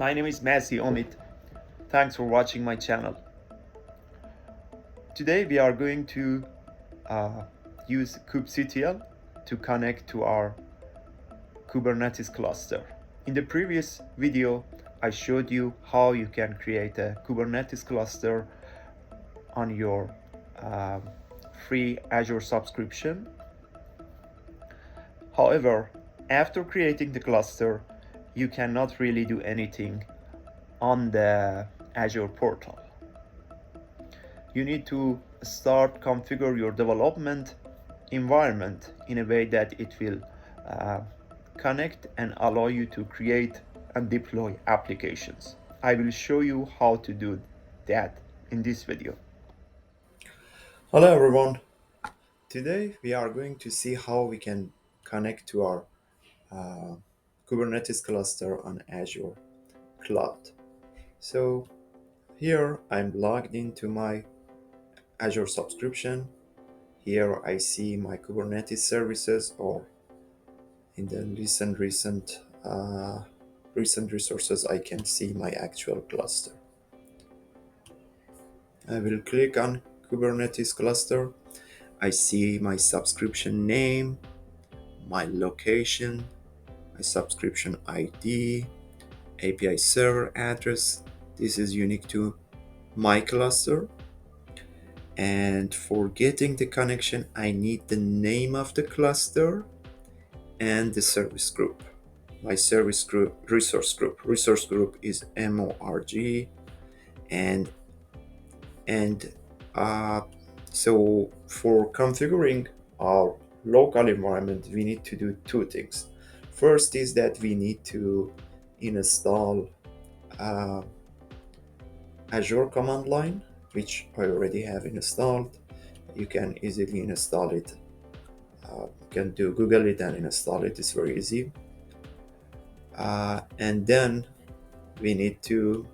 My name is Messi Omid. Thanks for watching my channel. Today we are going to uh, use Kubectl to connect to our Kubernetes cluster. In the previous video, I showed you how you can create a Kubernetes cluster on your um, free Azure subscription. However, after creating the cluster, you cannot really do anything on the Azure portal. You need to start configure your development environment in a way that it will connect and allow you to create and deploy applications. I will show you how to do that in this video. Hello everyone. Today we are going to see how we can connect to our uh, Kubernetes cluster on Azure Cloud. So here I'm logged into my Azure subscription. Here I see my Kubernetes services, or in the recent resources I can see my actual cluster. I will click on Kubernetes cluster. I see my subscription name, my location, my subscription ID, API server address. This is unique to my cluster. And for getting the connection, I need the name of the cluster and the service group. My service group, resource group is MORG, and so for configuring our local environment, we need to do two things. First is that we need to install Azure command line, which I already have installed. You can easily install it. You can Google it and install it. It's very easy. And then we need to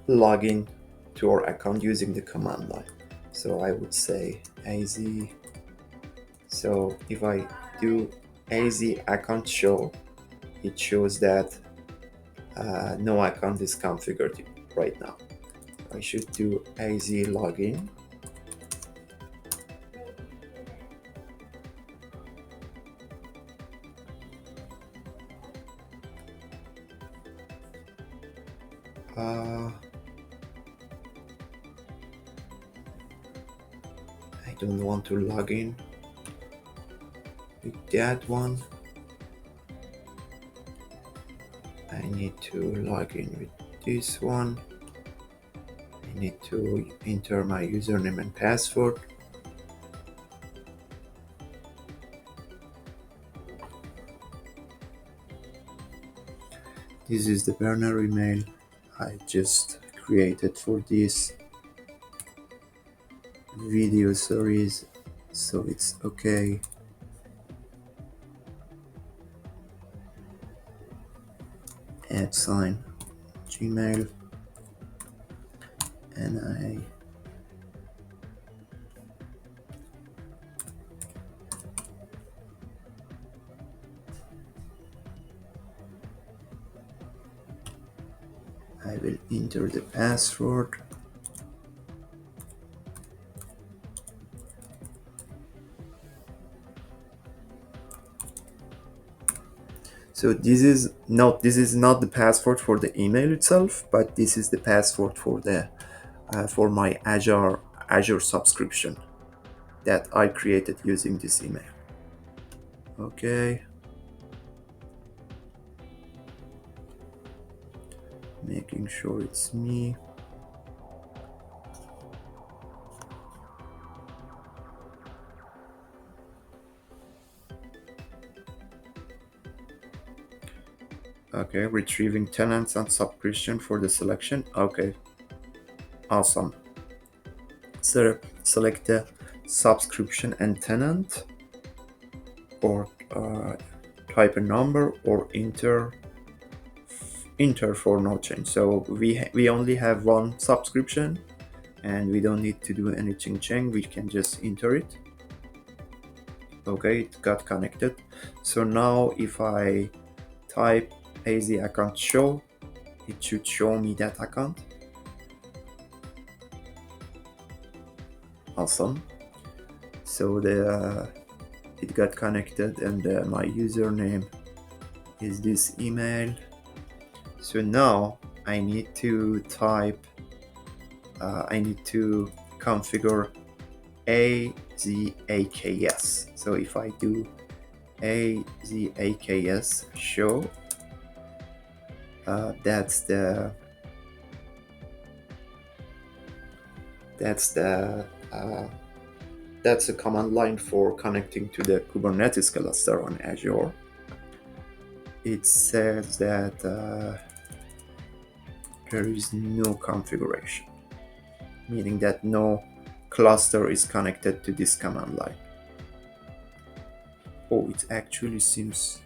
log in to our account using the command line. So I would say az. So if I do az account show, it shows that no account is configured right now. I should do az login. I don't want to log in with that one. I need to log in with this one. I need to enter my username and password. This is the burner email I just created for this video series, so it's okay. Add sign Gmail, and I will enter the password. So this is not the password for the email itself, but this is the password for the for my Azure subscription that I created using this email. Okay. Making sure it's me. Okay, retrieving tenants and subscription for the selection. Okay, awesome. So select the subscription and tenant, or type a number, or enter for no change. So we only have one subscription and we don't need to do anything change. We can just enter it. Okay, it got connected. So now if I type AZ account show. It should show me that account. Awesome. So it got connected, and my username is this email. So now I need to configure AZAKS. So if I do AZAKS show, that's the that's a command line for connecting to the Kubernetes cluster on Azure. It says that there is no configuration, meaning that no cluster is connected to this command line. Oh, it actually seems,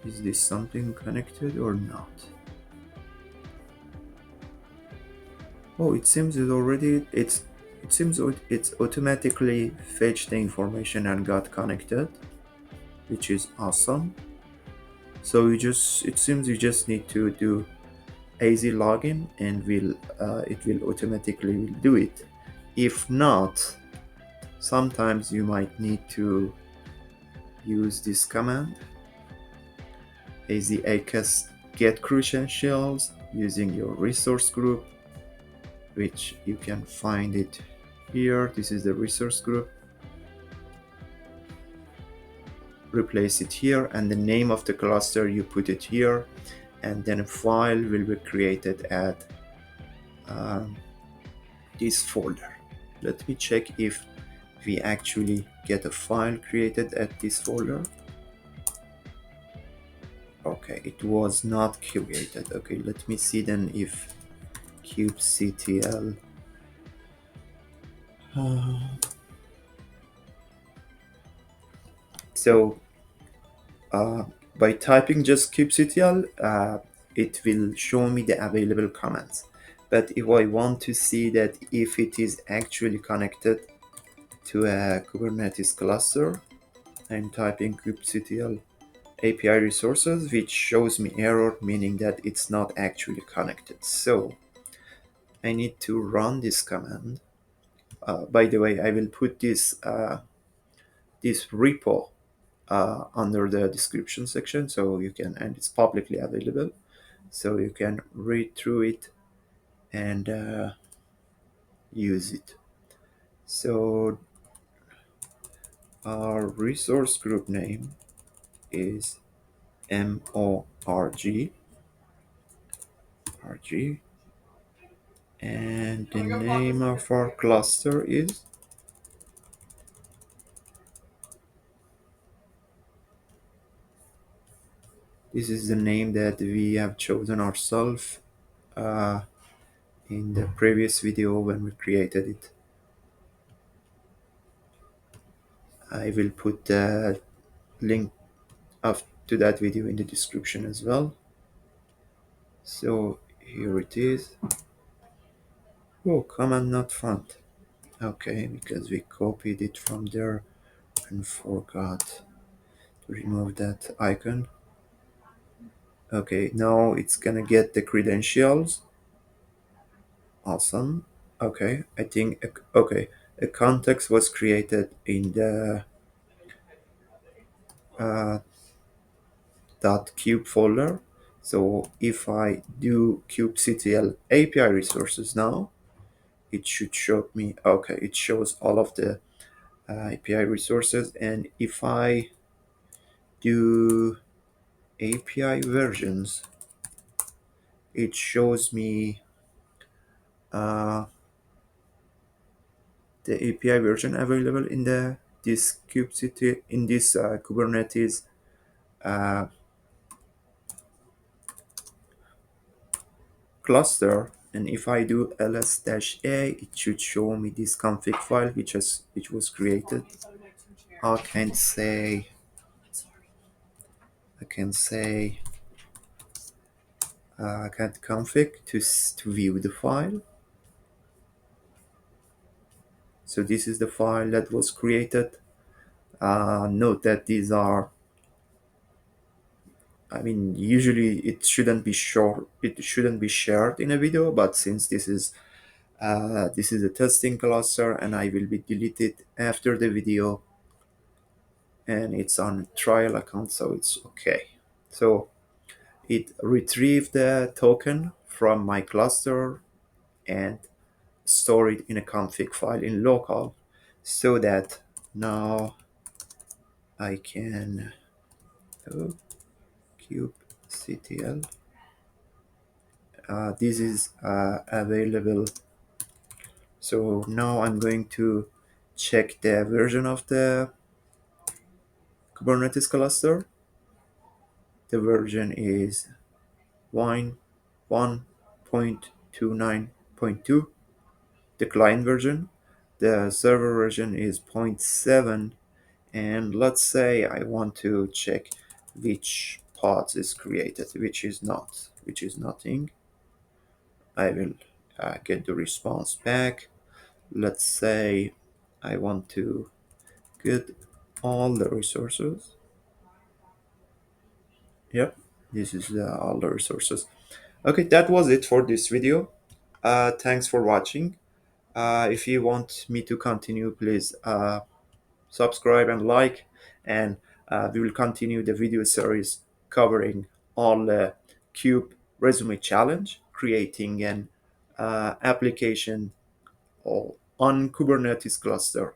is this something connected or not? Oh, it seems it's automatically fetched the information and got connected, which is awesome. So it seems you just need to do AZ login, and it will automatically do it. If not, sometimes you might need to use this command, AZAKS get credentials, using your resource group, which you can find it here. This is the resource group. Replace it here, and the name of the cluster you put it here, and then a file will be created at this folder. Let me check if we actually get a file created at this folder. Okay, it was not created. Okay, let me see then if kubectl so by typing just kubectl, it will show me the available commands. But if I want to see that if it is actually connected to a Kubernetes cluster, I'm typing kubectl API resources, which shows me error, meaning that it's not actually connected. So I need to run this command. By the way, I will put this repo under the description section, so you can, and it's publicly available, so you can read through it and use it. So our resource group name is morg, and the name of our cluster is this is the name that we have chosen ourselves in the previous video when we created it. I will put the link of to that video in the description as well. So here it is. Oh, command not found. Okay, because we copied it from there and forgot to remove that icon. Okay, now it's gonna get the credentials. Awesome. Okay, I think, okay, a context was created in the .kube folder. So if I do kubectl API resources now, it should show me, okay, it shows all of the API resources. And if I do API versions, it shows me the API version available in this kubectl, in this Kubernetes cluster. And if I do ls-a, it should show me this config file which was created. I can say cat config to view the file. So this is the file that was created. Note that these are I mean, usually it shouldn't be short. It shouldn't be shared in a video, but since this is a testing cluster, and I will be deleted after the video, and it's on trial account, so it's okay. So it retrieved the token from my cluster and store it in a config file in local, so that now I can oh, kubectl. This is available. So now I'm going to check the version of the Kubernetes cluster. The version is 1.29.2, the client version. The server version is zero point 0.7, and let's say I want to check which pods is created, which is not, which is nothing. I will get the response back. Let's say I want to get all the resources. Yep, this is all the resources. Okay, that was it for this video. Thanks for watching. If you want me to continue, please subscribe and like, and we will continue the video series covering all the Cube Resume Challenge, creating an application on Kubernetes cluster